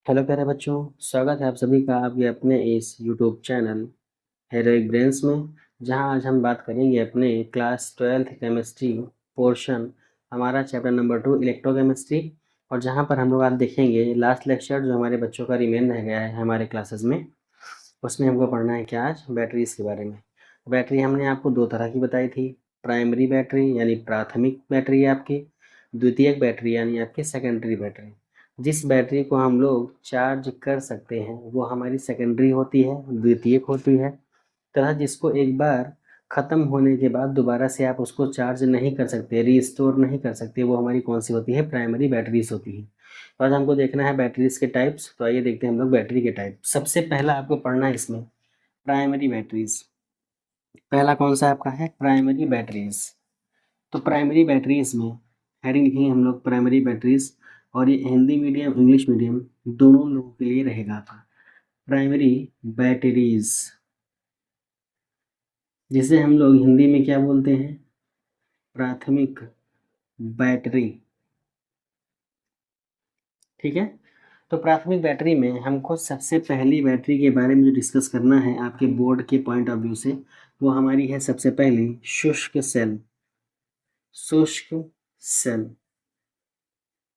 Hello प्यारे बच्चों, स्वागत है आप सभी का आपके अपने इस यूट्यूब चैनल हेरोइक ब्रेन्स में, जहां आज हम बात करेंगे अपने क्लास 12th केमिस्ट्री पोर्शन, हमारा चैप्टर नंबर 2 इलेक्ट्रोकेमिस्ट्री। और जहां पर हम लोग आज देखेंगे लास्ट लेक्चर जो हमारे बच्चों का रिमेन रह गया है हमारे क्लासेस में, उसमें हमको पढ़ना है क्या आज बैटरीज के बारे में। बैटरी हमने आपको दो तरह की बताई थी, प्राइमरी बैटरी यानी प्राथमिक बैटरी आपकी, द्वितीयक बैटरी यानी आपकी सेकेंडरी बैटरी। जिस बैटरी को हम लोग चार्ज कर सकते हैं वो हमारी सेकेंडरी होती है, द्वितीयक होती है, तथा जिसको एक बार ख़त्म होने के बाद दोबारा से आप उसको चार्ज नहीं कर सकते, रीस्टोर नहीं कर सकते, वो हमारी कौन सी होती है, प्राइमरी बैटरीज होती है। तो आज हमको देखना है बैटरीज के टाइप्स। तो आइए देखते हैं हम लोग बैटरी के टाइप। सबसे पहला आपको पढ़ना है इसमें प्राइमरी बैटरीज। पहला कौन सा आपका है, प्राइमरी बैटरीज। तो प्राइमरी बैटरीज में हेडिंग लिखेंगे हम लोग प्राइमरी बैटरीज, और ये हिंदी मीडियम इंग्लिश मीडियम दोनों लोगों के लिए रहेगा आपका प्राइमरी बैटरीज, जिसे हम लोग हिंदी में क्या बोलते हैं, प्राथमिक बैटरी। ठीक है। तो प्राथमिक बैटरी में हमको सबसे पहली बैटरी के बारे में जो डिस्कस करना है आपके बोर्ड के पॉइंट ऑफ व्यू से, वो हमारी है सबसे पहली शुष्क सेल। शुष्क सेल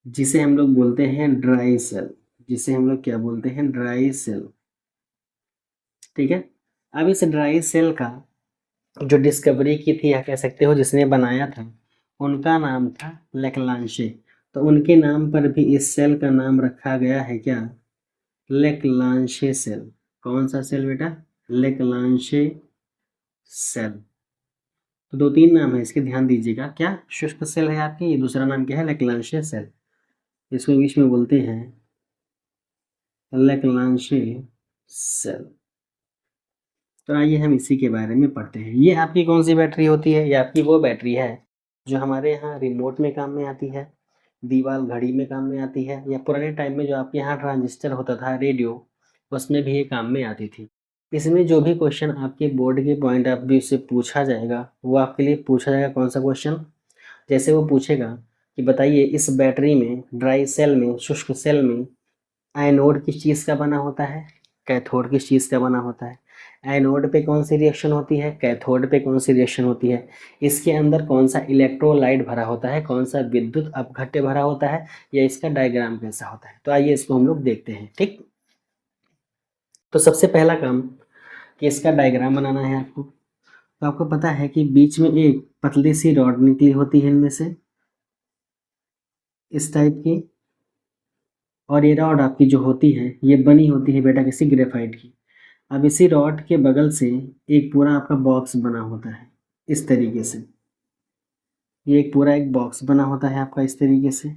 जिसे हम लोग बोलते हैं ड्राई सेल, जिसे हम लोग क्या बोलते हैं, ड्राई सेल। ठीक है। अब इस ड्राई सेल का जो डिस्कवरी की थी या कह सकते हो जिसने बनाया था, उनका नाम था लेक्लांशे। तो उनके नाम पर भी इस सेल का नाम रखा गया है क्या, लेक्लांशे सेल। कौन सा सेल बेटा, लेक्लांशे सेल। तो दो तीन नाम है इसके, ध्यान दीजिएगा। क्या शुष्क सेल है आपकी, ये दूसरा नाम क्या है, लेक्लांशे सेल। इसको इंग्लिश में बोलते हैं लेक्लांशे सेल। तो आइए हम इसी के बारे में पढ़ते हैं। ये आपकी कौन सी बैटरी होती है, ये आपकी वो बैटरी है जो हमारे यहाँ रिमोट में काम में आती है, दीवार घड़ी में काम में आती है, या पुराने टाइम में जो आपके यहाँ ट्रांजिस्टर होता था रेडियो, उसमें भी ये काम में आती थी। इसमें जो भी क्वेश्चन आपके बोर्ड के पॉइंट ऑफ व्यू से पूछा जाएगा वो आपके लिए पूछा जाएगा कौन सा क्वेश्चन। जैसे वो पूछेगा कि बताइए इस बैटरी में, ड्राई सेल में, शुष्क सेल में एनोड किस चीज़ का बना होता है, कैथोड किस चीज़ का बना होता है, एनोड पे कौन सी रिएक्शन होती है, कैथोड पे कौन सी रिएक्शन होती है, इसके अंदर कौन सा इलेक्ट्रोलाइट भरा होता है, कौन सा विद्युत अपघट्य भरा होता है, या इसका डायग्राम कैसा होता है। तो आइए इसको हम लोग देखते हैं। ठीक। तो सबसे पहला काम कि इसका डायग्राम बनाना है आपको। तो आपको पता है कि बीच में एक पतली सी रॉड निकली होती है इनमें से, इस टाइप की, और ये रॉड आपकी जो होती है ये बनी होती है बेटा किसी ग्रेफाइट की। अब इसी रॉड के बगल से एक पूरा आपका बॉक्स बना होता है इस तरीके से, ये एक पूरा एक बॉक्स बना होता है आपका इस तरीके से।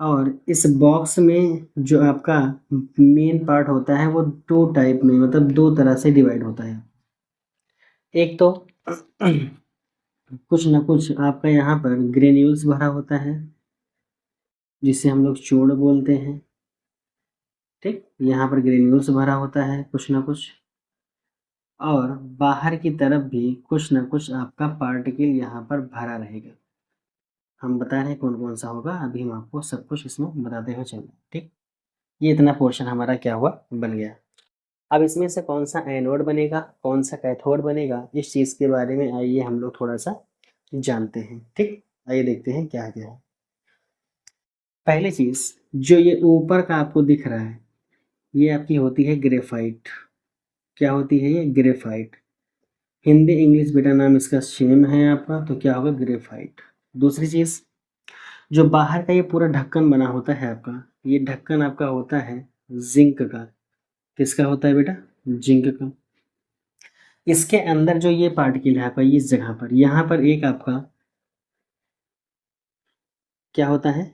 और इस बॉक्स में जो आपका मेन पार्ट होता है वो टू टाइप में, मतलब दो तरह से डिवाइड होता है। एक तो कुछ ना कुछ आपका यहाँ पर ग्रेन्यूल्स भरा होता है जिसे हम लोग चूर्ण बोलते हैं। ठीक, यहाँ पर ग्रेन्यूल्स भरा होता है कुछ ना कुछ, और बाहर की तरफ भी कुछ ना कुछ आपका पार्टिकल यहाँ पर भरा रहेगा। हम बता रहे हैं कौन कौन सा होगा, अभी हम आपको सब कुछ इसमें बताते हुए चल। ठीक, ये इतना पोर्शन हमारा क्या हुआ, बन गया। अब इसमें से कौन सा एनोड बनेगा, कौन सा कैथोड बनेगा, इस चीज़ के बारे में आइए हम लोग थोड़ा सा जानते हैं। ठीक, आइए देखते हैं क्या क्या है। पहली चीज़ जो ये ऊपर का आपको दिख रहा है, ये आपकी होती है ग्रेफाइट। क्या होती है ये, ग्रेफाइट। हिंदी इंग्लिश बेटा नाम इसका सेम है आपका, तो क्या होगा, ग्रेफाइट। दूसरी चीज़, जो बाहर का ये पूरा ढक्कन बना होता है आपका, ये ढक्कन आपका होता है जिंक का। किसका होता है बेटा, जिंक का। इसके अंदर जो ये पार्टिकल है आपका, इस जगह पर, यहाँ पर एक आपका क्या होता है,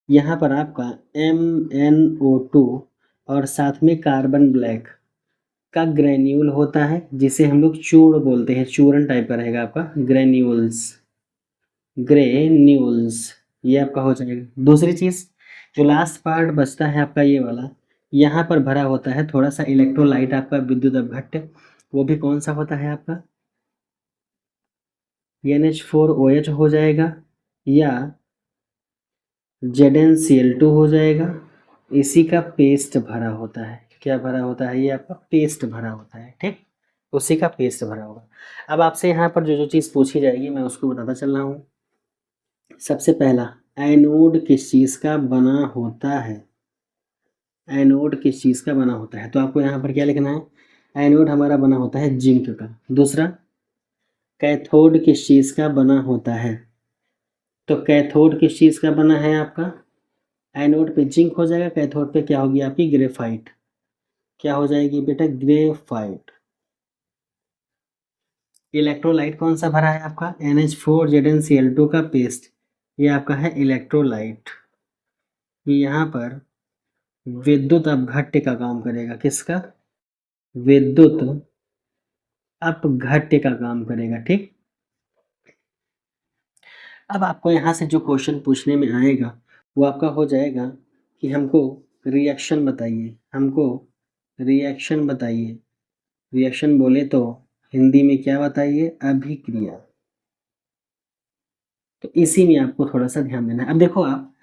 यहाँ पर आपका MnO2 और साथ में कार्बन ब्लैक का ग्रेन्यूल होता है, जिसे हम लोग चूर्ण बोलते हैं। चूर्ण टाइप का रहेगा आपका, ग्रेन्यूल्स, ग्रेन्यूल्स, ये आपका हो जाएगा। दूसरी चीज़, जो लास्ट पार्ट बचता है आपका ये वाला, यहाँ पर भरा होता है थोड़ा सा इलेक्ट्रोलाइट आपका, विद्युत अपघट्य। वो भी कौन सा होता है आपका, NH4OH हो जाएगा, या ZnCl2 हो जाएगा, इसी का पेस्ट भरा होता है। क्या भरा होता है? ये आपका पेस्ट भरा होता है, ठीक, उसी का पेस्ट भरा होगा। अब आपसे यहाँ पर जो जो चीज़ पूछी जाएगी मैं उसको बताता चल रहा हूँ। सबसे पहला, एनोड किस चीज़ का बना होता है? एनोड किस चीज़ का बना होता है? तो आपको यहाँ पर क्या लिखना है? एनोड हमारा बना होता है जिंक का। दूसरा, कैथोड किस चीज़ का बना होता है? तो कैथोड किस चीज़ का बना है आपका? एनोड पे जिंक हो जाएगा, कैथोड पे क्या होगी आपकी? ग्रेफाइट। क्या हो जाएगी बेटा? ग्रेफाइट। इलेक्ट्रोलाइट कौन सा भरा है आपका? NH4ZnCl2 का पेस्ट। ये आपका है इलेक्ट्रोलाइट। ये यहाँ पर विद्युत अपघट्य का काम करेगा। किसका? विद्युत अपघट्य का काम करेगा, ठीक। अब आपको यहाँ से जो क्वेश्चन पूछने में आएगा वो आपका हो जाएगा कि हमको रिएक्शन बताइए। हमको रिएक्शन बताइए। रिएक्शन बोले तो हिंदी में क्या बताइए? अभिक्रिया। तो इसी में आपको थोड़ा सा ध्यान देना है। अब देखो, आप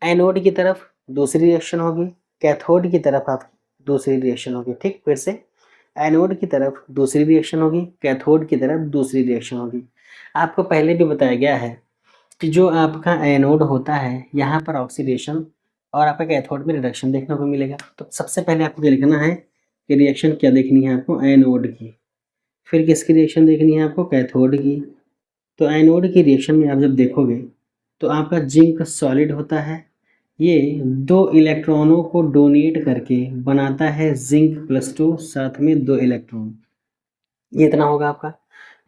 एनोड की तरफ दूसरी रिएक्शन होगी, कैथोड की तरफ आप दूसरी रिएक्शन होगी, ठीक। फिर से, एनोड की तरफ दूसरी रिएक्शन होगी, कैथोड की तरफ दूसरी रिएक्शन होगी। आपको पहले भी बताया गया है कि जो आपका एनोड होता है यहाँ पर ऑक्सीडेशन और आपका कैथोड में रिडक्शन देखने को मिलेगा। तो सबसे पहले आपको क्या लिखना है कि रिएक्शन क्या देखनी है आपको? एनोड की। फिर किसकी रिएक्शन देखनी है आपको? कैथोड की। तो एनोड की रिएक्शन में आप जब देखोगे तो आपका जिंक सॉलिड होता है। ये 2 इलेक्ट्रॉनों को डोनेट करके बनाता है जिंक+2, साथ में 2 इलेक्ट्रॉन। ये इतना होगा आपका।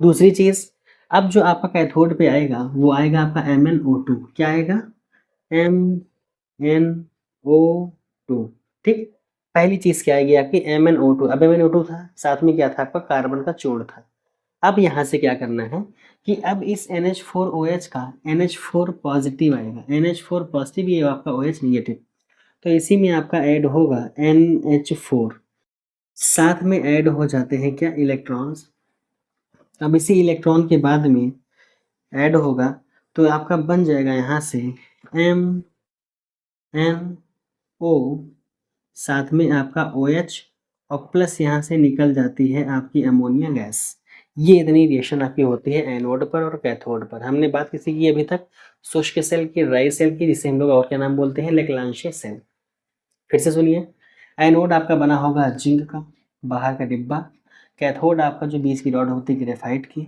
दूसरी चीज़, अब जो आपका कैथोड पे आएगा वो आएगा आपका MnO2। क्या आएगा? MnO2, ठीक। पहली चीज़ क्या आएगी आपकी? MnO2। अब MnO2 था, साथ में क्या था आपका? कार्बन का जोड़ था। अब यहाँ से क्या करना है कि अब इस NH4OH का NH4 पॉजिटिव आएगा। NH4 पॉजिटिव, ये आपका OH निगेटिव। तो इसी में आपका ऐड होगा NH4। साथ में ऐड हो जाते हैं क्या? इलेक्ट्रॉन्स। अब इसी इलेक्ट्रॉन के बाद में ऐड होगा तो आपका बन जाएगा यहाँ से MnO, साथ में आपका OH, और प्लस यहाँ से निकल जाती है आपकी अमोनिया गैस। ये इतनी रिएक्शन आपकी होती है एनोड पर और कैथोड पर। हमने बात किसी की अभी तक? शुष्क सेल की, ड्राई सेल की, जिसे हम लोग और क्या नाम बोलते हैं? लेक्लांशियस सेल। फिर से सुनिए, एनोड आपका बना होगा जिंक का, बाहर का डिब्बा। कैथोड आपका जो बीच की रॉड होती है ग्रेफाइट की।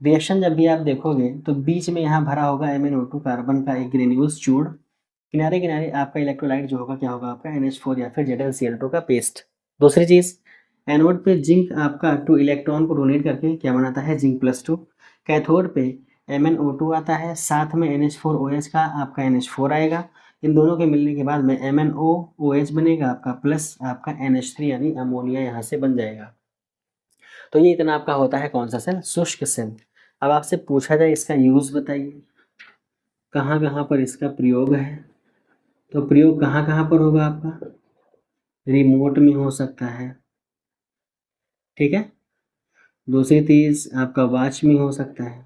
रिएक्शन जब भी आप देखोगे तो बीच में यहाँ भरा होगा MnO2 कार्बन का एक ग्रेन्यूल्स चूर्ण। किनारे किनारे आपका इलेक्ट्रोलाइट जो होगा क्या होगा आपका? NH4 या फिर ZnCl2 का पेस्ट। दूसरी चीज़, एनोड पे जिंक आपका 2 इलेक्ट्रॉन को डोनेट करके क्या बनाता है? जिंक+2। कैथोड पे MnO2 आता है, साथ में NH4OH का आपका NH4 आएगा। इन दोनों के मिलने के बाद में MnOOH बनेगा आपका, प्लस आपका NH3 यानी अमोनिया यहाँ से बन जाएगा। तो ये इतना आपका होता है कौन सा सेल? शुष्क सेल। अब आपसे पूछा जाए इसका यूज़ बताइए, कहाँ कहाँ पर इसका प्रयोग है? तो प्रयोग कहाँ कहाँ पर होगा आपका? रिमोट में हो सकता है, ठीक है। दूसरी चीज़ आपका वॉच में हो सकता है,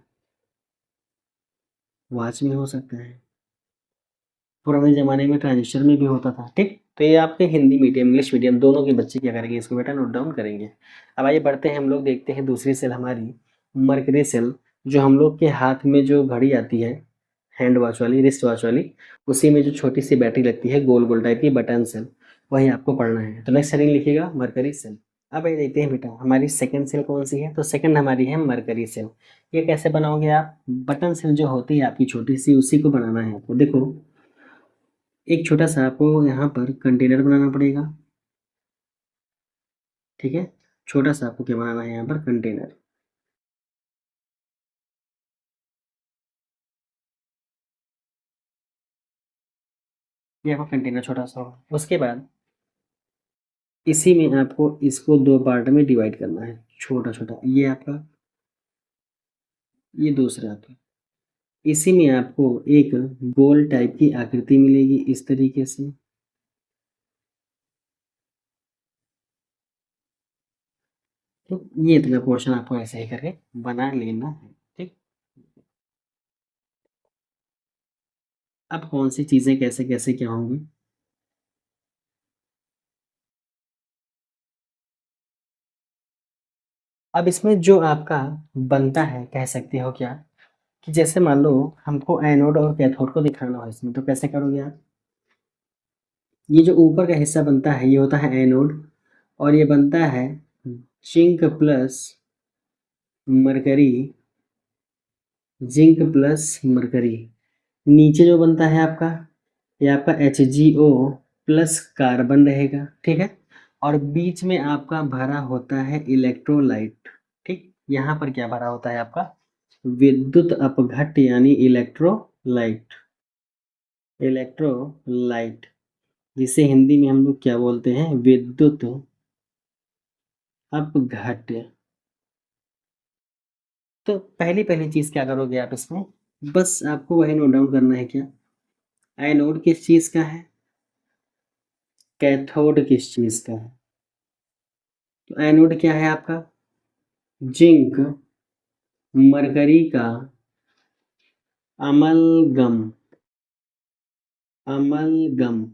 वॉच में हो सकता है। पुराने ज़माने में ट्रांजिस्टर में भी होता था, ठीक। तो ये आपके हिंदी मीडियम इंग्लिश मीडियम दोनों के बच्चे क्या करेंगे? इसको बेटा नोट डाउन करेंगे। अब आइए बढ़ते हैं, हम लोग देखते हैं दूसरी सेल हमारी मरकरी सेल, जो हम लोग के हाथ में जो घड़ी आती है, हैंड वॉच वाली, रिस्ट वॉच वाली, उसी में जो छोटी सी बैटरी लगती है गोल गोल टाइप की, बटन सेल, वही आपको पढ़ना है। तो नेक्स्ट हेडिंग लिखिएगा मरकरी सेल। अब ये देखते हैं बेटा हमारी सेकंड सेल कौन सी है? तो सेकंड हमारी है मरकरी सेल। ये कैसे बनाओगे आप? बटन सेल जो होती है आपकी छोटी सी, उसी को बनाना है आपको। देखो, एक छोटा सा आपको यहाँ पर कंटेनर बनाना पड़ेगा, ठीक है। छोटा सा आपको क्या बनाना है यहाँ पर? कंटेनर। ये आपका कंटेनर छोटा सा होगा। उसके बाद इसी में आपको इसको 2 पार्ट में डिवाइड करना है, छोटा छोटा। ये आपका, ये दूसरा आपका। इसी में आपको एक गोल टाइप की आकृति मिलेगी इस तरीके से। तो ये इतना पोर्शन आपको ऐसे ही करके बना लेना है, ठीक। अब कौन सी चीज़ें कैसे कैसे क्या होंगी? अब इसमें जो आपका बनता है, कह सकते हो क्या, कि जैसे मान लो हमको एनोड और कैथोड को दिखाना हो इसमें, तो कैसे करोगे आप? ये जो ऊपर का हिस्सा बनता है ये होता है एनोड, और ये बनता है zinc plus mercury, zinc plus mercury. नीचे जो बनता है आपका, ये आपका HgO प्लस कार्बन रहेगा, ठीक है। और बीच में आपका भरा होता है इलेक्ट्रोलाइट, ठीक। यहाँ पर क्या भरा होता है आपका? विद्युत अपघट्य यानी इलेक्ट्रोलाइट, इलेक्ट्रोलाइट, जिसे हिंदी में हम लोग क्या बोलते हैं? विद्युत अपघट्य। तो पहली पहली चीज क्या करोगे आप इसमें? बस आपको वही नोट डाउन करना है। क्या एनोड किस चीज का है, कैथोड किस चीज का है? तो एनोड क्या है आपका? जिंक मरकरी का अमलगम, अमलगम।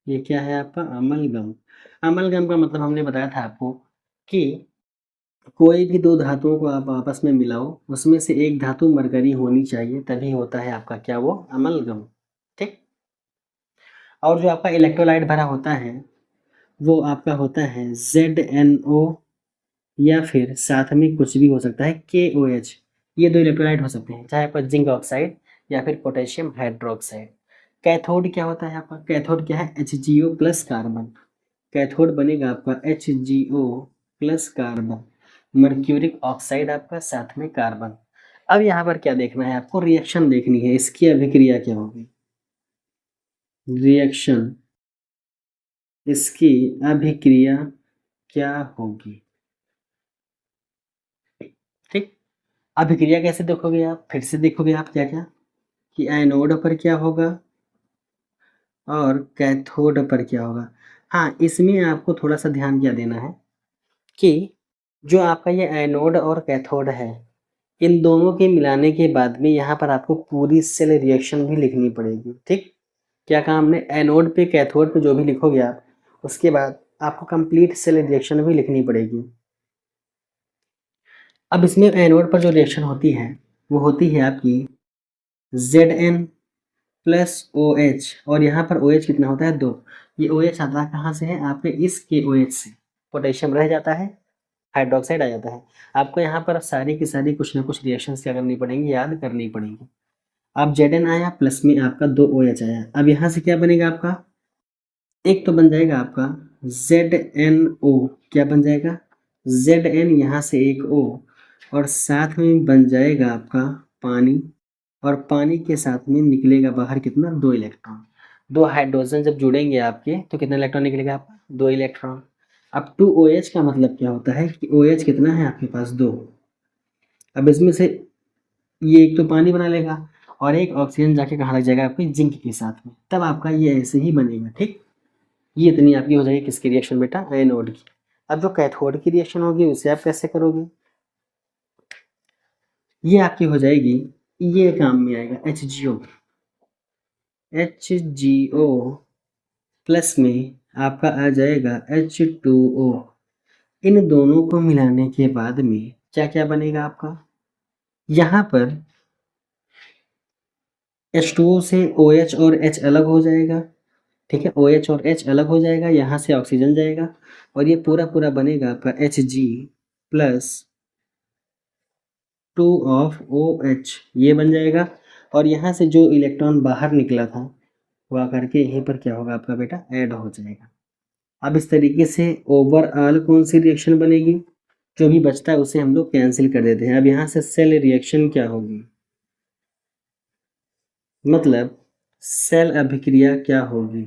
ये क्या है आपका? अमलगम। अमलगम का मतलब हमने बताया था आपको कि कोई भी दो धातुओं को आप आपस में मिलाओ, उसमें से एक धातु मरकरी होनी चाहिए, तभी होता है आपका क्या? वो अमलगम, ठीक। और जो आपका इलेक्ट्रोलाइट भरा होता है वो आपका होता है ZnO, या फिर साथ में कुछ भी हो सकता है KOH। ये दो इलेक्ट्रोलाइट हो सकते हैं, चाहे आपका जिंक ऑक्साइड या फिर पोटेशियम हाइड्रोक्साइड। कैथोड क्या होता है आपका? कैथोड क्या है? HgO plus carbon. कैथोड बनेगा आपका HgO plus carbon, mercuric oxide आपका, साथ में कार्बन। अब यहाँ पर क्या देखना है आपको? रिएक्शन देखनी है, इसकी अभिक्रिया क्या होगी? रिएक्शन, इसकी अभिक्रिया क्या होगी, ठीक। अभिक्रिया कैसे देखोगे आप? फिर से देखोगे आप क्या क्या, कि एनोड पर क्या होगा और कैथोड पर क्या होगा। हाँ, इसमें आपको थोड़ा सा ध्यान क्या देना है कि जो आपका ये एनोड और कैथोड है, इन दोनों के मिलाने के बाद में यहाँ पर आपको पूरी सेल रिएक्शन भी लिखनी पड़ेगी, ठीक। क्या कहा हमने? एनोड पे कैथोड पे जो भी लिखोगे आप, उसके बाद आपको कंप्लीट सेल रिएक्शन भी लिखनी पड़ेगी। अब इसमें एनोड पर जो रिएक्शन होती है वो होती है आपकी Zn प्लस OH, और यहाँ पर OH कितना होता है? 2। ये OH आता है कहाँ से? है आपके इस KOH से। पोटेशियम रह जाता है, हाइड्रोक्साइड आ जाता है। आपको यहाँ पर सारी की सारी कुछ ना कुछ रिएक्शंस क्या करनी पड़ेंगी? याद करनी पड़ेंगी। अब Zn आया, प्लस में आपका 2 OH आया। अब यहाँ से क्या बनेगा आपका? एक तो बन जाएगा आपका ZnO। क्या बन जाएगा? Zn, यहाँ से एक O, और साथ में बन जाएगा आपका पानी, और पानी के साथ में निकलेगा बाहर कितना? 2 इलेक्ट्रॉन। 2 हाइड्रोजन जब जुड़ेंगे आपके तो कितना इलेक्ट्रॉन निकलेगा आपका? 2 इलेक्ट्रॉन। अब 2OH का मतलब क्या होता है कि OH कितना है आपके पास? 2। अब इसमें से ये एक तो पानी बना लेगा, और एक ऑक्सीजन जाके कहाँ लग जाएगा? आपके जिंक के साथ में, तब आपका ये ऐसे ही बनेगा, ठीक। ये इतनी आपकी हो जाएगी किसकी रिएक्शन बेटा? एनोड की। अब जो कैथोड की रिएक्शन होगी उसे आप कैसे करोगे? ये आपकी हो जाएगी, ये काम में आएगा HgO। HgO प्लस में आपका आ जाएगा H2O। इन दोनों को मिलाने के बाद में क्या क्या बनेगा आपका? यहाँ पर H2O से OH और H अलग हो जाएगा, ठीक है। OH और H अलग हो जाएगा, यहाँ से ऑक्सीजन जाएगा, और ये पूरा पूरा बनेगा आपका Hg प्लस 2 ऑफ OH, ये बन जाएगा। और यहाँ से जो इलेक्ट्रॉन बाहर निकला था वो आकर के यहीं पर क्या होगा आपका बेटा? ऐड हो जाएगा। अब इस तरीके से ओवरऑल कौन सी रिएक्शन बनेगी? जो भी बचता है उसे हम लोग कैंसिल कर देते हैं। अब यहाँ से सेल रिएक्शन क्या होगी, मतलब सेल अभिक्रिया क्या होगी,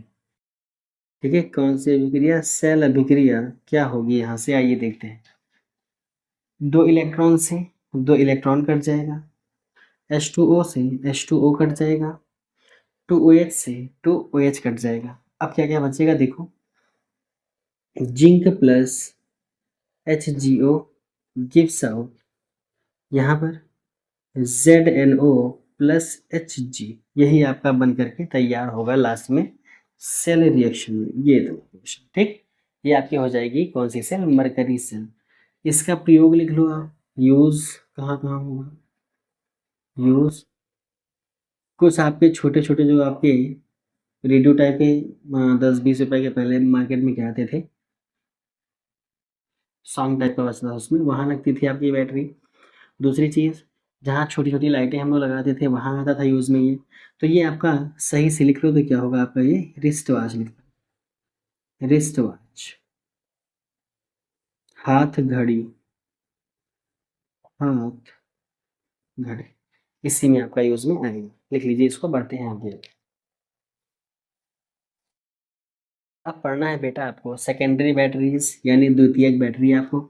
ठीक है। कौन सी अभिक्रिया? सेल अभिक्रिया क्या होगी? यहाँ से आइए देखते हैं। 2 इलेक्ट्रॉन से 2 इलेक्ट्रॉन कट जाएगा, H2O से H2O कट जाएगा, 2OH से 2OH कट जाएगा। अब क्या क्या बचेगा देखो, zinc plus HgO gives out यहाँ पर ZnO प्लस Hg। यही आपका बन करके तैयार होगा लास्ट में सेल रिएक्शन में, ये दो रिएक्शन, ठीक। ये आपकी हो जाएगी कौन सी सेल, मरकरी सेल। इसका प्रयोग लिख लो आप, यूज कहाँ कहाँ होगा, यूज कुछ आपके छोटे छोटे जो आपके रेडियो टाइप के 10-20 रुपए के पहले मार्केट में क्या आते थे, सॉन्ग टाइप का बचता था उसमें, वहाँ लगती थी आपकी बैटरी। दूसरी चीज़, जहाँ छोटी छोटी लाइटें हम लोग लगाते थे वहाँ आता था यूज़ में ये। तो ये आपका सही से लिख लो तो क्या होगा आपका, ये रिस्ट वॉच लिख लो, रिस्ट वॉच, हाथ घड़ी, हाथ घड़ी, इसी में आपका यूज़ में आएगा। लिख लीजिए इसको, बढ़ते हैं आगे। अब पढ़ना है बेटा आपको सेकेंडरी बैटरीज यानी द्वितीयक बैटरी आपको,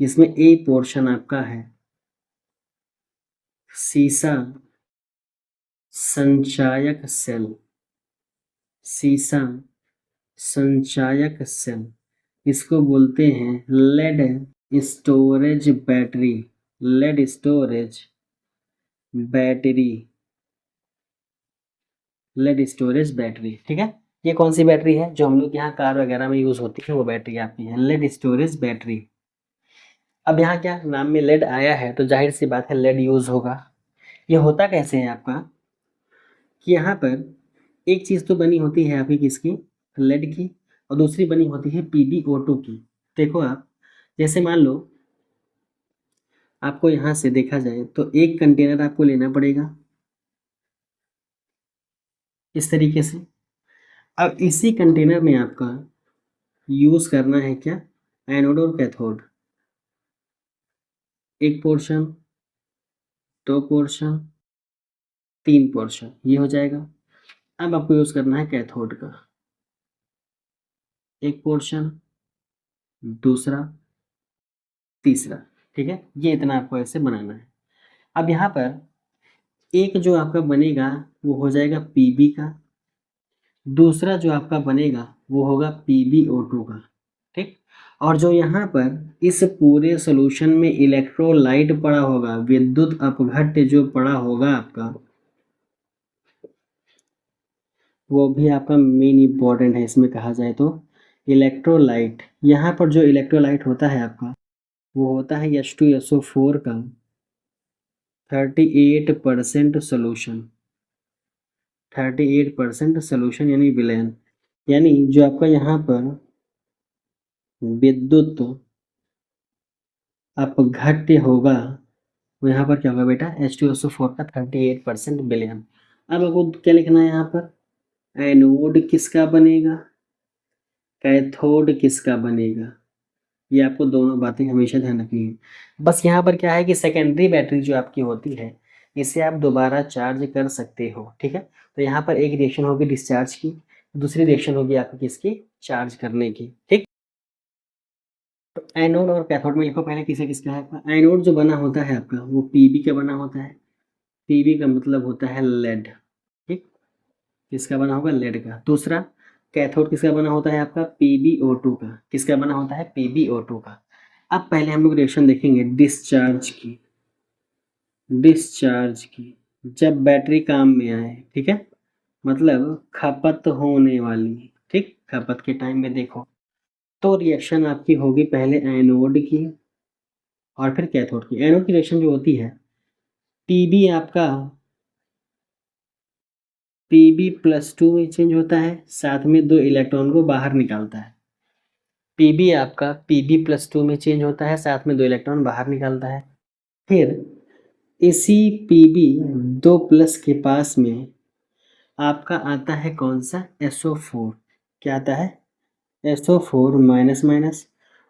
इसमें ए पोर्शन आपका है सीसा संचायक सेल, सीसा संचायक सेल, इसको बोलते हैं lead storage battery, lead storage battery, lead storage battery. ठीक है, ये कौन सी बैटरी है, जो हम लोग यहाँ कार वगैरह में यूज होती है वो बैटरी आपकी है लेड स्टोरेज बैटरी। अब यहाँ क्या नाम में लेड आया है तो जाहिर सी बात है लेड यूज होगा। ये होता कैसे है आपका कि यहाँ पर एक चीज तो बनी होती है आपकी किसकी, लेड की, और दूसरी बनी होती है PbO2 की। देखो आप, जैसे मान लो आपको यहाँ से देखा जाए तो एक कंटेनर आपको लेना पड़ेगा इस तरीके से। अब इसी कंटेनर में आपका यूज करना है क्या, एनोड और कैथोड, एक पोर्शन, दो पोर्शन, तीन पोर्शन, ये हो जाएगा। अब आपको यूज करना है कैथोड का, एक पोर्शन, दूसरा, तीसरा। ठीक है, ये इतना आपको ऐसे बनाना है। अब यहाँ पर एक जो आपका बनेगा वो हो जाएगा Pb का, दूसरा जो आपका बनेगा वो होगा PbO2 का। ठीक, और जो यहाँ पर इस पूरे सोल्यूशन में इलेक्ट्रोलाइट पड़ा होगा, विद्युत अपघट्य जो पड़ा होगा आपका, वो भी आपका मेन इंपॉर्टेंट है इसमें कहा जाए तो। इलेक्ट्रोलाइट, यहाँ पर जो इलेक्ट्रोलाइट होता है आपका वो होता है H2SO4 का 38% सोल्यूशन, 38% सोल्यूशन यानी विलयन, यानी जो आपका यहाँ पर विद्युत अपघट्य होगा वो यहाँ पर क्या होगा बेटा, H2SO4 का 38% विलयन। अब आपको क्या लिखना है यहाँ पर, एनोड किसका बनेगा, कैथोड किसका बनेगा, ये आपको दोनों बातें हमेशा ध्यान रखनी है। बस यहाँ पर क्या है कि सेकेंडरी बैटरी जो आपकी होती है इसे आप दोबारा चार्ज कर सकते हो। ठीक है, तो यहाँ पर एक रिएक्शन होगी डिस्चार्ज की, दूसरी रिएक्शन होगी आपकी किसकी, चार्ज करने की। ठीक, तो एनोड और कैथोड में लिखो पहले किसे किसका है। एनोड जो बना होता है आपका वो Pb का बना होता है, Pb का मतलब होता है लेड। ठीक, किसका बना होगा, लेड का। दूसरा कैथोड किसका बना होता है आपका, PbO2 का, किसका बना होता है, PbO2 का। अब पहले हम लोग रिएक्शन देखेंगे डिस्चार्ज की, डिस्चार्ज की, जब बैटरी काम में आए। ठीक है, मतलब खपत होने वाली। ठीक, खपत के टाइम में देखो तो रिएक्शन आपकी होगी पहले एनोड की और फिर कैथोड की। एनोड की रिएक्शन जो होती है, Pb आपका Pb+2 में चेंज होता है, साथ में 2 इलेक्ट्रॉन को बाहर निकालता है। Pb आपका Pb+2 में चेंज होता है, साथ में 2 इलेक्ट्रॉन बाहर निकालता है। फिर इसी Pb2+ के पास में आपका आता है कौन सा, SO4। क्या आता है, SO4 माइनस माइनस,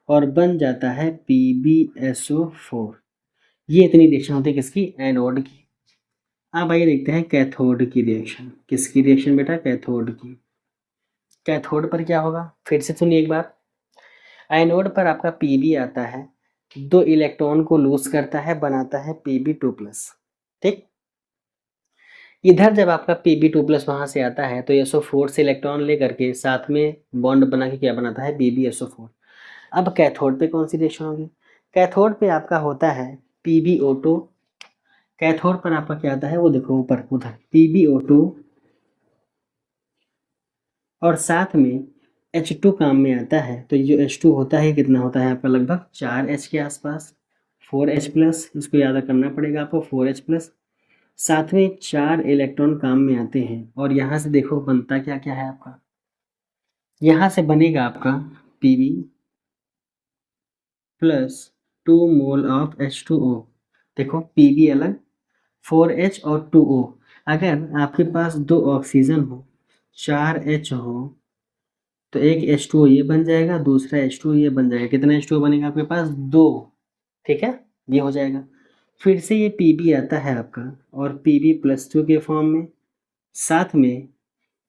और बन जाता है PbSO4। ये इतनी रिएक्शन होती है किसकी, एनोड की। अब आइए देखते हैं कैथोड की रिएक्शन। किसकी रिएक्शन बेटा, कैथोड की। कैथोड पर क्या होगा, फिर से सुनिए एक बार। एनोड पर आपका Pb आता है, 2 इलेक्ट्रॉन को लूज करता है, बनाता है Pb2+। ठीक, इधर जब आपका Pb2+ वहां से आता है तो SO4 से इलेक्ट्रॉन लेकर के साथ में बॉन्ड बना के क्या बनाता है, PbSO4। अब कैथोड पे कौन सी रिएक्शन होगी, कैथोड पे आपका होता है PbO2। कैथोड पर आपका क्या आता है वो देखो ऊपर उधर, PbO2 और साथ में H2 काम में आता है, तो ये जो H2 होता है कितना होता है आपका, लगभग 4H के आसपास, 4H प्लस, इसको याद करना पड़ेगा आपको, 4H प्लस। साथ में 4 इलेक्ट्रॉन काम में आते हैं, और यहाँ से देखो बनता क्या क्या है आपका, यहाँ से बनेगा आपका Pb plus 2 mole of H2O। देखो Pb अलग, 4H और 2O। अगर आपके पास 2 ऑक्सीजन हो, 4H हो, तो एक H2O ये बन जाएगा, दूसरा H2O ये बन जाएगा। कितना H2O बनेगा आपके पास, 2। ठीक है, ये हो जाएगा। फिर से ये Pb आता है आपका, और Pb प्लस 2 के फॉर्म में, साथ में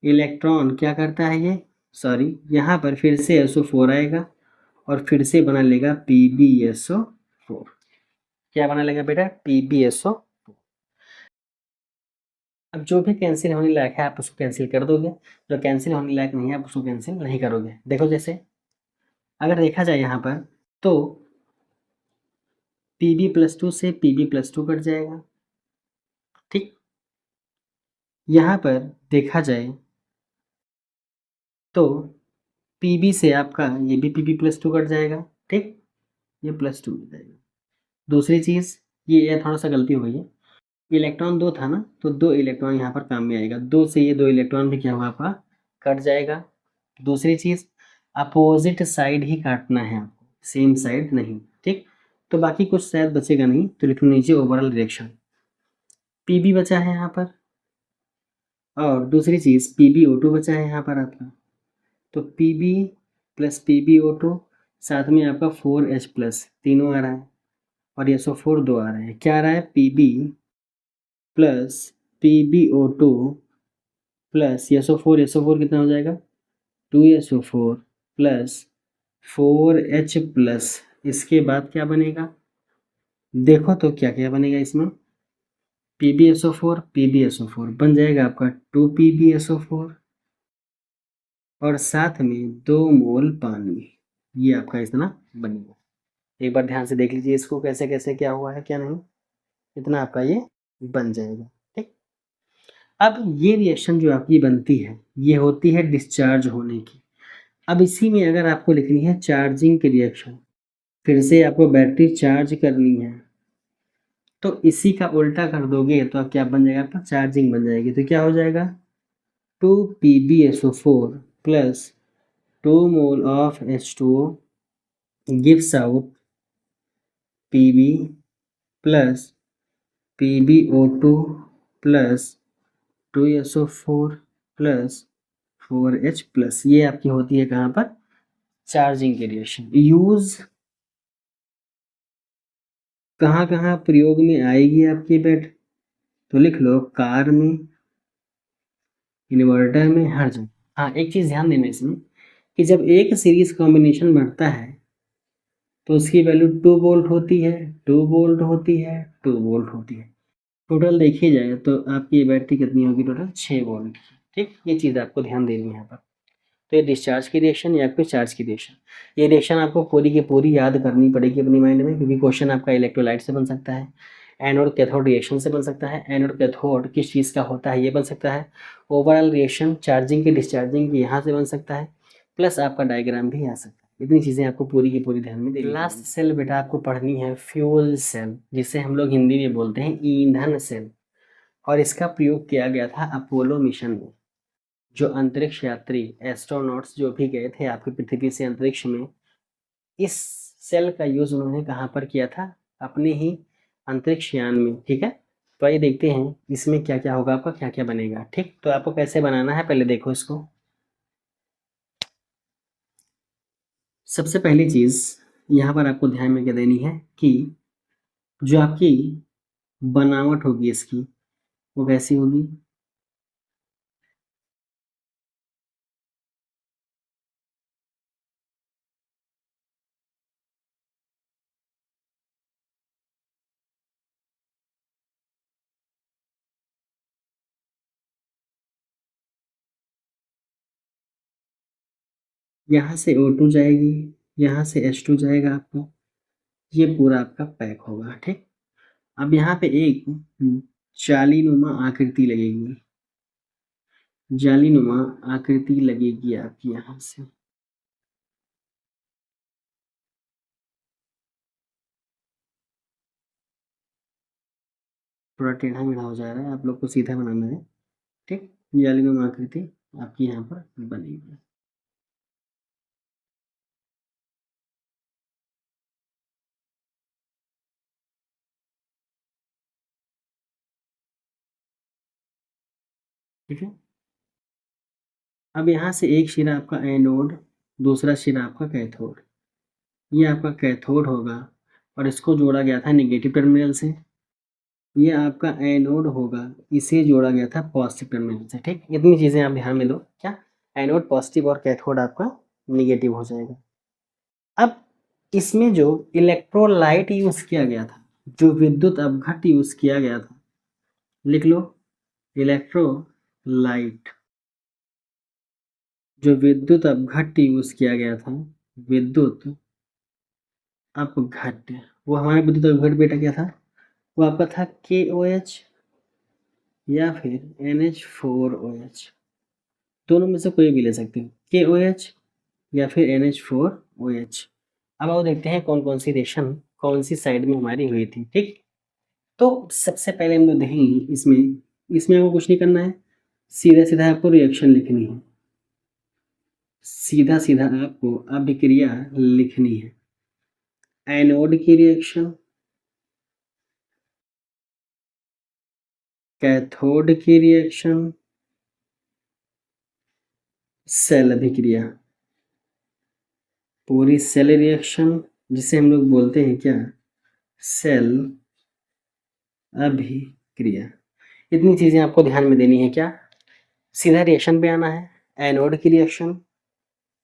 इलेक्ट्रॉन क्या करता है ये, सॉरी यहाँ पर फिर से SO4 आएगा, और फिर से बना लेगा PbSO4। क्या बना लेगा बेटा, PbSO। अब जो भी कैंसिल होने लायक है आप उसको कैंसिल कर दोगे, जो कैंसिल होने लायक नहीं है आप उसको कैंसिल नहीं करोगे। देखो जैसे अगर देखा जाए यहाँ पर, तो Pb प्लस 2 से Pb प्लस 2 कट जाएगा। ठीक, यहाँ पर देखा जाए तो Pb से आपका ये भी Pb प्लस 2 कट जाएगा। ठीक, ये प्लस 2 हो जाएगा। दूसरी चीज़, ये थोड़ा सा गलती हो गई है, इलेक्ट्रॉन 2 था ना, तो 2 इलेक्ट्रॉन यहाँ पर काम में आएगा, 2 से ये 2 इलेक्ट्रॉन भी क्या हुआ आपका, कट जाएगा। दूसरी चीज़, अपोजिट साइड ही काटना है आपको, सेम साइड नहीं। ठीक, तो बाकी कुछ शायद बचेगा नहीं, तो लिखो नीचे ओवरऑल रिएक्शन। Pb बचा है यहाँ पर, और दूसरी चीज़ PbO2 बचा है यहाँ पर आपका, तो Pb प्लस PbO2, साथ में आपका 4H प्लस, तीनों आ रहा है, और ये SO4 2 आ रहे हैं। क्या आ रहा है, Pb plus PbO2 plus SO4 कितना हो जाएगा, 2SO4 प्लस 4H प्लस। इसके बाद क्या बनेगा, देखो तो क्या क्या बनेगा इसमें, PbSO4 बन जाएगा आपका 2PbSO4, और साथ में 2 मोल पानी, ये आपका इतना बनेगा। एक बार ध्यान से देख लीजिए इसको, कैसे कैसे क्या हुआ है क्या नहीं, इतना आपका ये बन जाएगा। ठीक, अब ये रिएक्शन जो आपकी बनती है ये होती है डिस्चार्ज होने की। अब इसी में अगर आपको लिखनी है चार्जिंग की रिएक्शन, फिर से आपको बैटरी चार्ज करनी है, तो इसी का उल्टा कर दोगे तो अब क्या बन जाएगा आपका, चार्जिंग बन जाएगी। तो क्या हो जाएगा, 2PbSO4 plus 2 mole of H2O gives out Pb plus PbO2 plus 2SO4 plus 4H plus. ये आपकी होती है कहाँ पर, चार्जिंग की रिएक्शन। यूज कहाँ कहाँ प्रयोग में आएगी आपकी बैट, तो लिख लो कार में, इन्वर्टर में, हर जगह। हाँ, एक चीज़ ध्यान देना इसमें कि जब एक सीरीज कॉम्बिनेशन बढ़ता है तो उसकी वैल्यू 2 वोल्ट होती है, 2 वोल्ट होती है, 2 वोल्ट होती है। टोटल देखी जाए तो आपकी ये बैटरी कितनी होगी, टोटल 6 वोल्ट की। ठीक, ये चीज़ आपको ध्यान देनी है यहाँ पर। तो ये डिस्चार्ज की रिएक्शन या फिर चार्ज की रिएक्शन, ये रिएक्शन आपको पूरी की पूरी याद करनी पड़ेगी अपनी माइंड में, क्योंकि क्वेश्चन आपका इलेक्ट्रोलाइट से बन सकता है, एनोड कैथोड रिएक्शन से बन सकता है, एनोड कैथोड किस चीज़ का होता है ये बन सकता है, ओवरऑल रिएक्शन चार्जिंग की डिस्चार्जिंग की यहाँ से बन सकता है, प्लस आपका डायग्राम भी आ सकता है। इतनी चीज़ें आपको पूरी की पूरी ध्यान में देनी। लास्ट सेल बेटा आपको पढ़नी है फ्यूल सेल, जिसे हम लोग हिंदी में बोलते हैं ईंधन सेल, और इसका प्रयोग किया गया था अपोलो मिशन में। जो अंतरिक्ष यात्री एस्ट्रोनॉट्स जो भी गए थे आपकी पृथ्वी से अंतरिक्ष में, इस सेल का यूज उन्होंने कहाँ पर किया था, अपने ही अंतरिक्ष यान में। ठीक है, तो आइए देखते हैं इसमें क्या क्या होगा, आपका क्या क्या बनेगा। ठीक, तो आपको कैसे बनाना है पहले देखो इसको। सबसे पहली चीज यहाँ पर आपको ध्यान में क्या देनी है कि जो आपकी बनावट होगी इसकी वो कैसी होगी, यहाँ से O2 जाएगी, यहाँ से H2 जाएगा आपको, ये पूरा आपका पैक होगा। ठीक, अब यहाँ पे एक जालीनुमा आकृति लगेगी, जालीनुमा आकृति लगेगी आपकी यहाँ से। थोड़ा टेढ़ा मेढ़ा हो जा रहा है, आप लोग को सीधा बनाना है। ठीक, ये एल्यूमिनियम आकृति आपकी यहाँ पर बनेगी। ठीक है, अब यहाँ से एक शिरा आपका एनोड, दूसरा शिरा आपका कैथोड। ये आपका कैथोड होगा और इसको जोड़ा गया था नेगेटिव टर्मिनल से। ये आपका एनोड होगा, इसे जोड़ा गया था पॉजिटिव टर्मिनल से। ठीक, इतनी चीज़ें आप ध्यान में दो। क्या, एनोड पॉजिटिव और कैथोड आपका नेगेटिव हो जाएगा। अब इसमें जो इलेक्ट्रोलाइट यूज़ किया गया था, जो विद्युत अपघट्ट यूज़ किया गया था, लिख लो, इलेक्ट्रोलाइट। जो विद्युत अपघट्ट यूज़ किया गया था, विद्युत अपघट्ट, वो हमारा विद्युत अपघट्ट बेटा क्या था? वो आपका था KOH या फिर NH4OH, दोनों में से कोई भी ले सकते हो, KOH या फिर NH4OH। अब आओ देखते हैं कौन कौन सी रिएक्शन कौन सी साइड में हमारी हुई थी। ठीक, तो सबसे पहले हम लोग देखेंगे इसमें आपको कुछ नहीं करना है, सीधा सीधा आपको रिएक्शन लिखनी है, सीधा सीधा आपको अभिक्रिया लिखनी है। एनोड की रिएक्शन, कैथोड की रिएक्शन, सेल अभिक्रिया, पूरी सेल रिएक्शन, जिसे हम लोग बोलते हैं क्या, सेल अभिक्रिया। इतनी चीजें आपको ध्यान में देनी है। क्या, सीधा रिएक्शन पे आना है, एनोड की रिएक्शन,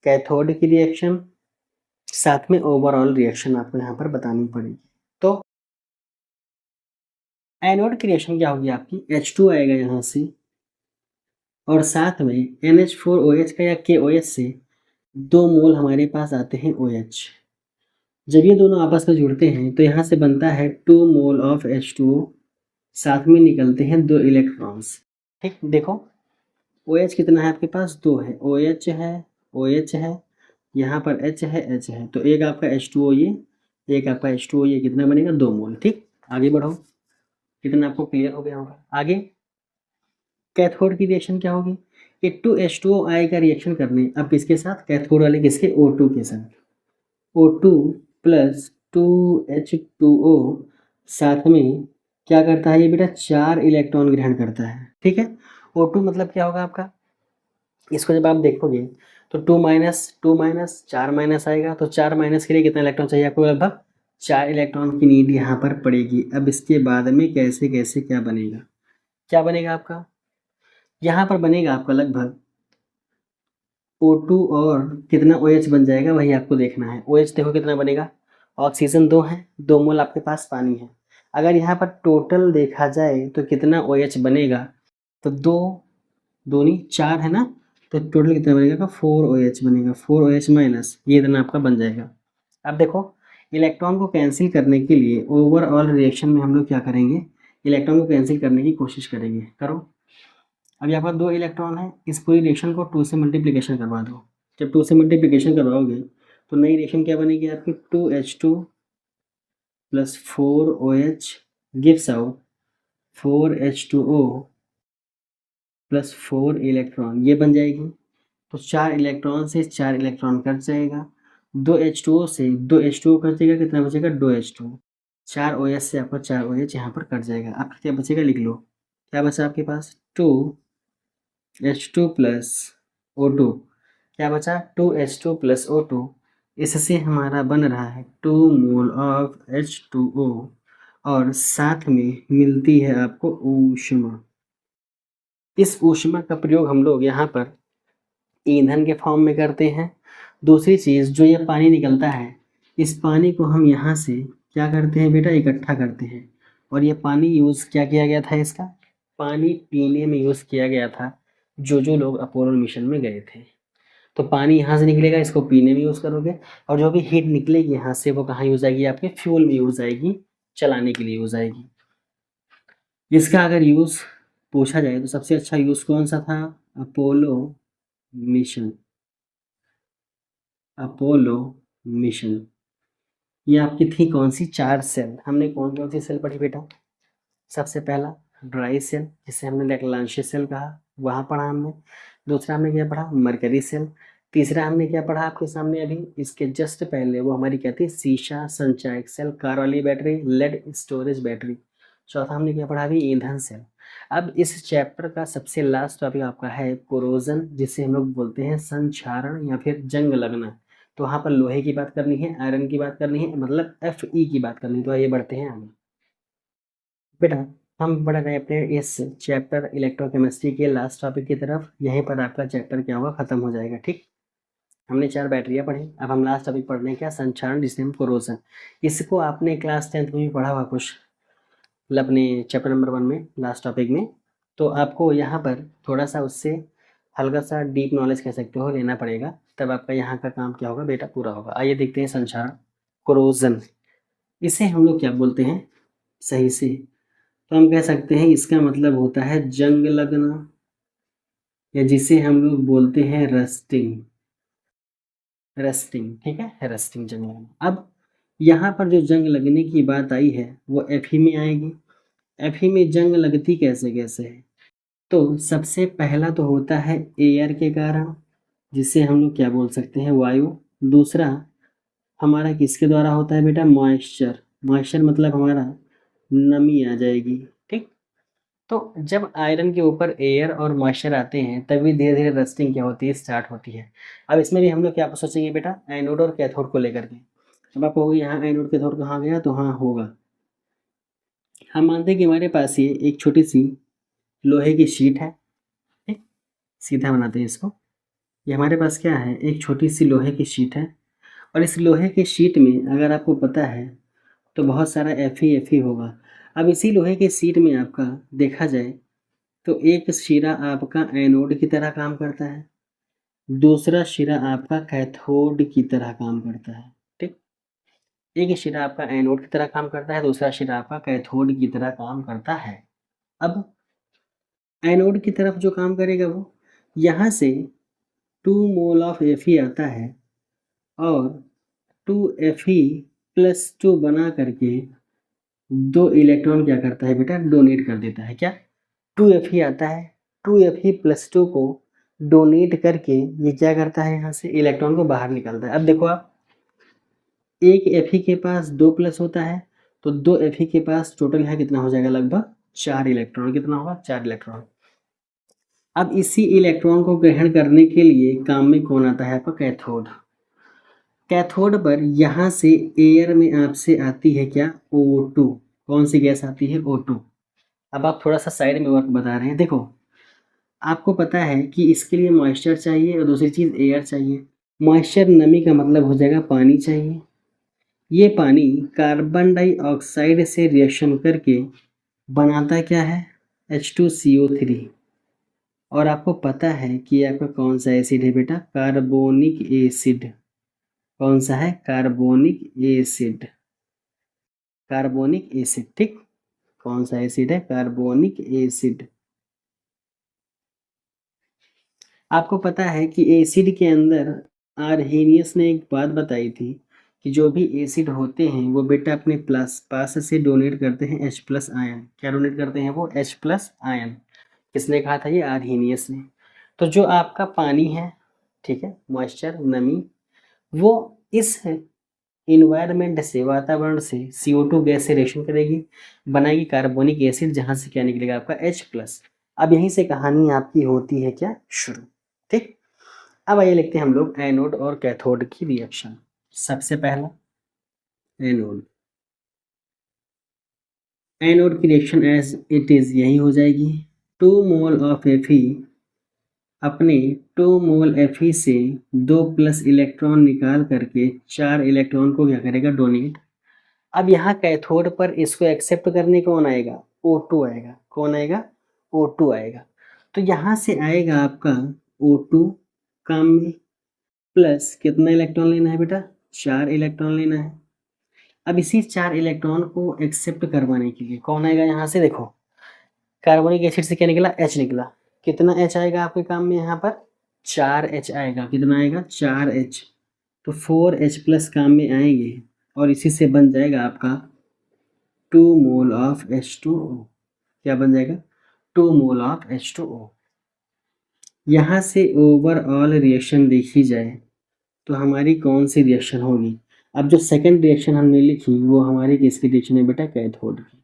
कैथोड की रिएक्शन, साथ में ओवरऑल रिएक्शन आपको यहाँ पर बतानी पड़ेगी। तो एनोड की रिएक्शन क्या होगी आपकी, H2 आएगा यहाँ से और साथ में NH4OH का या KOH से 2 मोल हमारे पास आते हैं OH। जब ये दोनों आपस में जुड़ते हैं तो यहाँ से बनता है 2 मोल ऑफ H2O, साथ में निकलते हैं 2 इलेक्ट्रॉन्स। ठीक, देखो OH कितना है आपके पास, 2 है, OH है, OH है, यहाँ पर H है, H है, तो एक आपका H2O ये, एक आपका H2O ये, कितना बनेगा, 2 मोल। ठीक, आगे बढ़ो, कितना आपको क्लियर हो गया होगा। आगे कैथोड की रिएक्शन क्या होगी, कि 2H2O आएगा रिएक्शन करने, अब किसके साथ, कैथोड वाले किसके, O2 के साथ, O2 प्लस 2H2O, साथ में क्या करता है ये बेटा, 4 इलेक्ट्रॉन ग्रहण करता है। ठीक है, O2 मतलब क्या होगा आपका, इसको जब आप देखोगे तो 2 माइनस 4 माइनस आएगा, तो 4 माइनस के लिए कितना इलेक्ट्रॉन चाहिए आपको, लगभग 4 इलेक्ट्रॉन की नीड यहाँ पर पड़ेगी। अब इसके बाद में कैसे कैसे क्या बनेगा, क्या बनेगा आपका, यहाँ पर बनेगा आपका लगभग O2 और कितना OH बन जाएगा, वही आपको देखना है। OH देखो कितना बनेगा, ऑक्सीजन 2 है, 2 मोल आपके पास पानी है। अगर यहाँ पर टोटल देखा जाए तो कितना OH बनेगा, तो 2 दूनी 4 है ना, तो टोटल कितना बनेगा, 4OH बनेगा, 4OH माइनस ये इतना आपका बन जाएगा। अब देखो इलेक्ट्रॉन को कैंसिल करने के लिए ओवरऑल रिएक्शन में हम लोग क्या करेंगे, इलेक्ट्रॉन को कैंसिल करने की कोशिश करेंगे। करो, अब यहाँ पर 2 इलेक्ट्रॉन है, इस पूरी रिएक्शन को 2 से मल्टीप्लिकेशन करवा दो। जब 2 से मल्टीप्लिकेशन करवाओगे तो नई रिएक्शन क्या बनेगी आपकी, 2H2 plus 4OH gives out 4H2O plus 4 electron, ये बन जाएगी। तो 4 इलेक्ट्रॉन से 4 इलेक्ट्रॉन कट जाएगा, 2H2O से 2H2O कट जाएगा, कितना बचेगा, 2H2। 4 OH से आपका 4 OH यहाँ पर कट जाएगा, आपका क्या बचेगा, लिख लो, क्या बचा आपके पास, 2H2 प्लस O2, क्या बचा, 2H2 प्लस O2, इससे हमारा बन रहा है 2 मोल ऑफ H2O और साथ में मिलती है आपको ऊष्मा। इस ऊष्मा का प्रयोग हम लोग यहाँ पर ईंधन के फॉर्म में करते हैं। दूसरी चीज़, जो ये पानी निकलता है, इस पानी को हम यहाँ से क्या करते हैं बेटा, इकट्ठा करते हैं। और ये पानी यूज़ क्या किया गया था, इसका पानी पीने में यूज़ किया गया था, जो लोग अपोलो मिशन में गए थे। तो पानी यहाँ से निकलेगा, इसको पीने में यूज़ करोगे, और जो भी हीट निकलेगी यहाँ से वो कहाँ यूज़ आएगी, आपके फ्यूल में यूज़ आएगी, चलाने के लिए यूज़ आएगी। इसका अगर यूज़ पूछा जाए तो सबसे अच्छा यूज़ कौन सा था, अपोलो मिशन, अपोलो मिशन। ये आपकी थी कौन सी, 4 सेल। हमने कौन कौन सी सेल पढ़ी बेटा, सबसे पहला ड्राई सेल, जिसे हमने लैग्रांज सेल कहा, वहाँ पढ़ा हमने। दूसरा हमने क्या पढ़ा, मरकरी सेल। तीसरा हमने क्या पढ़ा आपके सामने अभी इसके जस्ट पहले, वो हमारी क्या थी, सीसा संचायक सेल, कार वाली बैटरी, लेड स्टोरेज बैटरी। चौथा हमने क्या पढ़ा अभी, ईंधन सेल। अब इस चैप्टर का सबसे लास्ट टॉपिक आपका है कोरोजन, जिसे हम लोग बोलते हैं संक्षारण या फिर जंग लगना। तो वहाँ पर लोहे की बात करनी है, आयरन की बात करनी है, मतलब Fe की बात करनी है। तो आइए बढ़ते हैं आगे। बेटा हम बढ़ रहे हैं अपने इस चैप्टर इलेक्ट्रोकेमिस्ट्री के लास्ट टॉपिक की तरफ। यहीं पर आपका चैप्टर क्या होगा, खत्म हो जाएगा। ठीक, हमने 4 बैटरियाँ पढ़ी, अब हम लास्ट टॉपिक पढ़ रहे हैं क्या, संक्षारण, जिसे हम कोरोजन। इसको आपने क्लास 10th में भी पढ़ा हुआ कुछ, मतलब अपने चैप्टर नंबर 1 में लास्ट टॉपिक में। तो आपको यहाँ पर थोड़ा सा उससे हल्का सा डीप नॉलेज कह सकते हो लेना पड़ेगा, तब आपका यहाँ का काम क्या होगा बेटा, पूरा होगा। आइए देखते हैं संक्षारण कोरोजन, इसे हम लोग क्या बोलते हैं सही से, तो हम कह सकते हैं इसका मतलब होता है जंग लगना, या जिसे हम लोग बोलते हैं रस्टिंग। रस्टिंग, ठीक है, रस्टिंग, जंग लगना। अब यहाँ पर जो जंग लगने की बात आई है वो Fe में आएगी। Fe में जंग लगती कैसे कैसे है, तो सबसे पहला तो होता है एयर के कारण, जिसे हम लोग क्या बोल सकते हैं, वायु। दूसरा हमारा किसके द्वारा होता है बेटा, मॉइस्चर। मॉइस्चर मतलब हमारा नमी आ जाएगी। ठीक, तो जब आयरन के ऊपर एयर और मॉइस्चर आते हैं तभी धीरे धीरे रस्टिंग क्या होती है, स्टार्ट होती है। अब इसमें भी हम लोग क्या सोचेंगे बेटा, एनोड और कैथोड को लेकर के। अब आप कहोगे यहाँ एनोड कैथोड कहाँ गया, तो हाँ होगा। हम मानते हैं कि हमारे पास ये एक छोटी सी लोहे की शीट है, ठीक, सीधा बनाते हैं इसको। ये हमारे पास क्या है, एक छोटी सी लोहे की शीट है, और इस लोहे की शीट में अगर आपको पता है तो बहुत सारा Fe होगा। अब इसी लोहे की शीट में आपका देखा जाए तो एक शिरा आपका एनोड की तरह काम करता है, दूसरा शिरा आपका कैथोड की तरह काम करता है। ठीक, एक शिरा आपका एनोड की तरह काम करता है, दूसरा शिरा आपका कैथोड की तरह काम करता है। अब एनोड की तरफ जो काम करेगा वो यहाँ से 2 मोल ऑफ Fe आता है, और 2Fe+2 बना करके 2 इलेक्ट्रॉन क्या करता है बेटा, डोनेट कर देता है। क्या, 2Fe आता है, 2Fe+2 को डोनेट करके ये क्या करता है, यहाँ से इलेक्ट्रॉन को बाहर निकालता है। अब देखो आप, एक Fe के पास 2 प्लस होता है, तो 2 Fe के पास टोटल यहाँ कितना हो जाएगा, लगभग 4 इलेक्ट्रॉन। कितना होगा, 4 इलेक्ट्रॉन। अब इसी इलेक्ट्रॉन को ग्रहण करने के लिए काम में कौन आता है, आपका कैथोड। कैथोड पर यहाँ से एयर में आपसे आती है क्या, O2। कौन सी गैस आती है, O2। अब आप थोड़ा सा साइड में वर्क बता रहे हैं, देखो आपको पता है कि इसके लिए मॉइस्चर चाहिए और दूसरी चीज़ एयर चाहिए। मॉइस्चर नमी का मतलब हो जाएगा पानी चाहिए। ये पानी कार्बन डाइऑक्साइड से रिएक्शन करके बनाता क्या है, H2CO3। और आपको पता है कि आपका कौन सा एसिड है बेटा, कार्बोनिक एसिड। कौन सा है, कार्बोनिक एसिड। कार्बोनिक एसिड, ठीक, कौन सा एसिड है, कार्बोनिक एसिड। आपको पता है कि एसिड के अंदर आर्हेनियस ने एक बात बताई थी कि जो भी एसिड होते हैं वो बेटा अपने प्लस पास से डोनेट करते हैं H+ आयन। क्या डोनेट करते हैं वो, H+ आयन। किसने कहा था ये, आर्हेनियस ने। तो जो आपका पानी है, ठीक है, मॉइस्चर, नमी, वो इस इन्वायरमेंट से, वातावरण से CO2 गैस से रिएक्शन करेगी, बनाएगी कार्बोनिक एसिड, जहाँ से क्या निकलेगा आपका H+। अब यहीं से कहानी आपकी होती है क्या, शुरू। ठीक, अब आइए लिखते हैं हम लोग एनोड और कैथोड की रिएक्शन। सबसे पहला एनोड, एनोड की रिएक्शन एज इट इज यही हो जाएगी। 2 मोल ऑफ Fe अपने 2 मोल Fe से 2 प्लस इलेक्ट्रॉन निकाल करके 4 इलेक्ट्रॉन को क्या करेगा, डोनेट। अब यहाँ कैथोड पर इसको एक्सेप्ट करने कौन आएगा, O2 आएगा। कौन आएगा, O2 आएगा। तो यहाँ से आएगा आपका O2 काम में, प्लस कितना इलेक्ट्रॉन लेना है बेटा, 4 इलेक्ट्रॉन लेना है। अब इसी 4 इलेक्ट्रॉन को एक्सेप्ट करवाने के लिए कौन आएगा, यहाँ से देखो कार्बोनिक एसिड से क्या निकला, H निकला। कितना H आएगा आपके काम में, यहाँ पर 4H आएगा। कितना आएगा, 4H। तो 4H+ काम में आएंगे, और इसी से बन जाएगा आपका 2 मोल ऑफ H2O। क्या बन जाएगा 2 मोल ऑफ H2O। यहाँ से ओवरऑल रिएक्शन देखी जाए तो हमारी कौन सी रिएक्शन होगी। अब जो सेकंड रिएक्शन हमने लिखी वो हमारी किसकी रिएक्शन है बेटा, कैथोड की।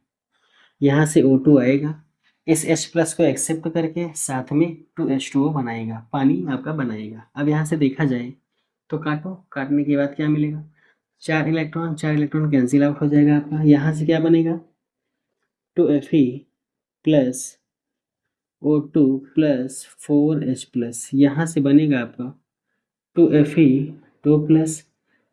यहाँ से O2 आएगा, इस H+ को एक्सेप्ट करके साथ में 2H2O बनाएगा, पानी आपका बनाएगा। अब यहाँ से देखा जाए तो काटो, काटने के बाद क्या मिलेगा, 4 इलेक्ट्रॉन कैंसिल आउट हो जाएगा आपका। यहाँ से क्या बनेगा 2Fe plus O2 plus 4H+, यहाँ से बनेगा आपका 2Fe 2 प्लस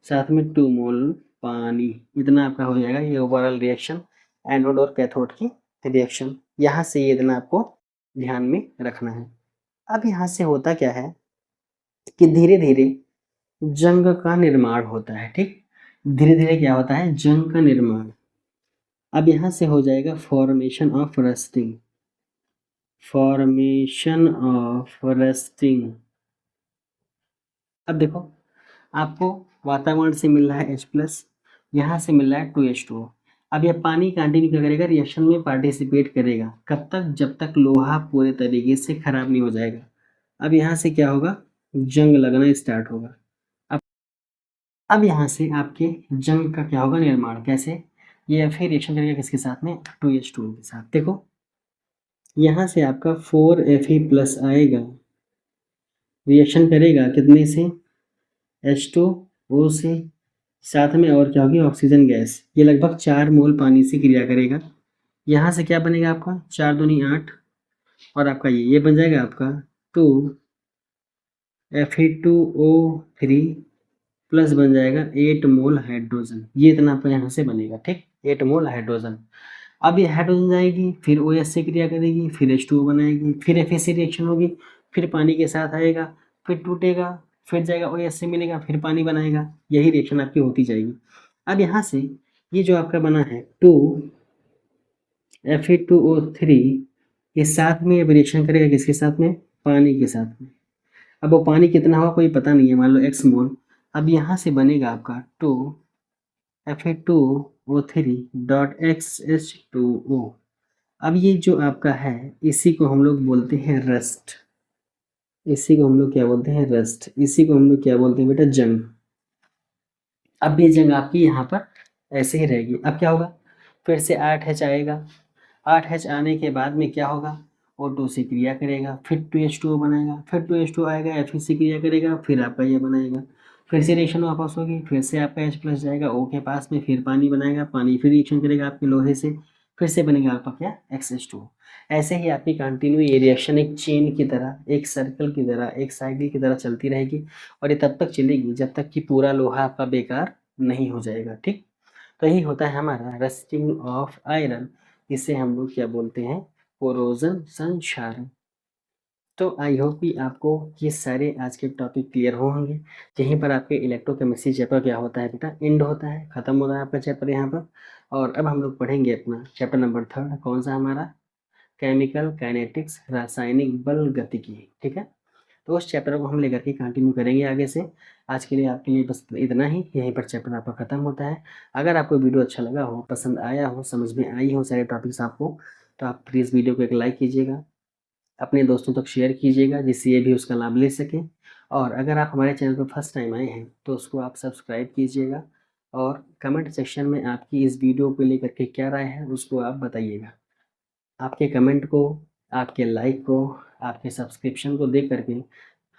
साथ में 2 मोल पानी। इतना आपका हो जाएगा ये ओवरऑल रिएक्शन, एनोड और कैथोड की रिएक्शन। यहाँ से ये इतना आपको ध्यान में रखना है। अब यहाँ से होता क्या है कि धीरे धीरे जंग का निर्माण होता है। ठीक, धीरे धीरे क्या होता है, जंग का निर्माण। अब यहाँ से हो जाएगा formation of rusting, formation of rusting. अब देखो आपको वातावरण से मिल रहा है H+, यहाँ से मिल रहा है 2H2O। अब यह पानी कंटिन्यू क्या करेगा, रिएक्शन में पार्टिसिपेट करेगा। कब तक, जब तक लोहा पूरे तरीके से खराब नहीं हो जाएगा। अब यहाँ से क्या होगा, जंग लगना स्टार्ट होगा। अब यहाँ से आपके जंग का क्या होगा, निर्माण। कैसे, ये फिर रिएक्शन करेगा किसके साथ में, 2H2O के साथ। देखो यहाँ से आपका 4Fe+ आएगा, रिएक्शन करेगा कितने से, H2O से, साथ में और क्या होगी, ऑक्सीजन गैस। ये लगभग 4 मोल पानी से क्रिया करेगा। यहाँ से क्या बनेगा आपका 4 दूनी 8 और आपका ये बन जाएगा आपका 2Fe2O3 प्लस बन जाएगा 8 मोल हाइड्रोजन। ये इतना आपका यहाँ से बनेगा। ठीक, 8 मोल हाइड्रोजन। अब ये हाइड्रोजन जाएगी, फिर OH से क्रिया करेगी, फिर H2O बनाएगी, फिर Fe से रिएक्शन होगी, फिर पानी के साथ आएगा, फिर टूटेगा, फिर जाएगा OH से मिलेगा, फिर पानी बनाएगा। यही रिएक्शन आपकी होती जाएगी। अब यहाँ से ये जो आपका बना है 2Fe2O3, ये साथ में अब रिएक्शन करेगा किसके साथ में, पानी के साथ में। अब वो पानी कितना होगा कोई पता नहीं है, मान लो x मोल। अब यहाँ से बनेगा आपका 2Fe2O3.XH2O। अब ये जो आपका है इसी को हम लोग बोलते हैं रस्ट। इसी को हम लोग क्या बोलते हैं, रस्ट। इसी को हम लोग क्या बोलते हैं बेटा, जंग। अब ये जंग आपकी यहाँ पर ऐसे ही रहेगी। अब क्या होगा, फिर से 8H आएगा, 8H आने के बाद में क्या होगा, O2 से क्रिया करेगा, फिर 2H2O बनाएगा, फिर 2H2O आएगा, Fe से क्रिया करेगा, फिर आपका ये बनाएगा, फिर से रिएक्शन वापस होगी, फिर से आपका H+ जाएगा O के पास में, फिर पानी बनाएगा, पानी फिर रिएक्शन करेगा आपके लोहे से, फिर से बनेगा आपका क्या, XH2O। ऐसे ही आपकी कंटिन्यू ये रिएक्शन एक चेन की तरह, एक सर्कल की तरह, एक साइकिल की तरह चलती रहेगी और ये तब तक चलेगी जब तक कि पूरा लोहा आपका बेकार नहीं हो जाएगा। ठीक, तो यही होता है हमारा रस्टिंग ऑफ आयरन। इसे हम लोग क्या बोलते हैं, कोरोजन संक्षारण। तो आई होप कि आपको ये सारे आज के टॉपिक क्लियर होंगे। यहीं पर आपके इलेक्ट्रोकेमिस्ट्री चैप्टर क्या होता है बेटा, एंड होता है, खत्म होता है आपका चैप्टर यहाँ पर। और अब हम लोग पढ़ेंगे अपना चैप्टर नंबर 3, कौन सा हमारा, केमिकल काइनेटिक्स, रासायनिक बल गतिकी। ठीक है, तो उस चैप्टर को हम लेकर के कंटिन्यू करेंगे आगे से। आज के लिए आपके लिए बस इतना ही, यहीं पर चैप्टर आपका खत्म होता है। अगर आपको वीडियो अच्छा लगा हो, पसंद आया हो, समझ में आई हो सारे टॉपिक्स आपको, तो आप प्लीज़ वीडियो को एक लाइक कीजिएगा, अपने दोस्तों तक शेयर कीजिएगा जिससे ये भी उसका लाभ ले सके। और अगर आप हमारे चैनल पर फर्स्ट टाइम आए हैं तो उसको आप सब्सक्राइब कीजिएगा और कमेंट सेक्शन में आपकी इस वीडियो को लेकर के क्या राय है उसको आप बताइएगा। आपके कमेंट को, आपके लाइक को, आपके सब्सक्रिप्शन को देख करके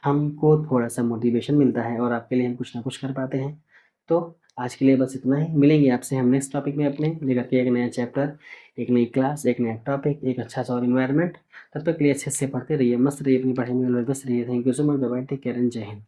हमको थोड़ा सा मोटिवेशन मिलता है और आपके लिए हम कुछ ना कुछ कर पाते हैं। तो आज के लिए बस इतना ही, मिलेंगे आपसे हम नेक्स्ट टॉपिक में अपने लेकर के एक नया चैप्टर, एक नई क्लास, एक नया टॉपिक, एक अच्छा सा और इन्वायरमेंट। तब तक के लिए अच्छे से पढ़ते रहिए, मस्त रहिए, अपनी पढ़ाई में व्यस्त रहिए। Thank you so much, bye bye, take care and Jai Hind.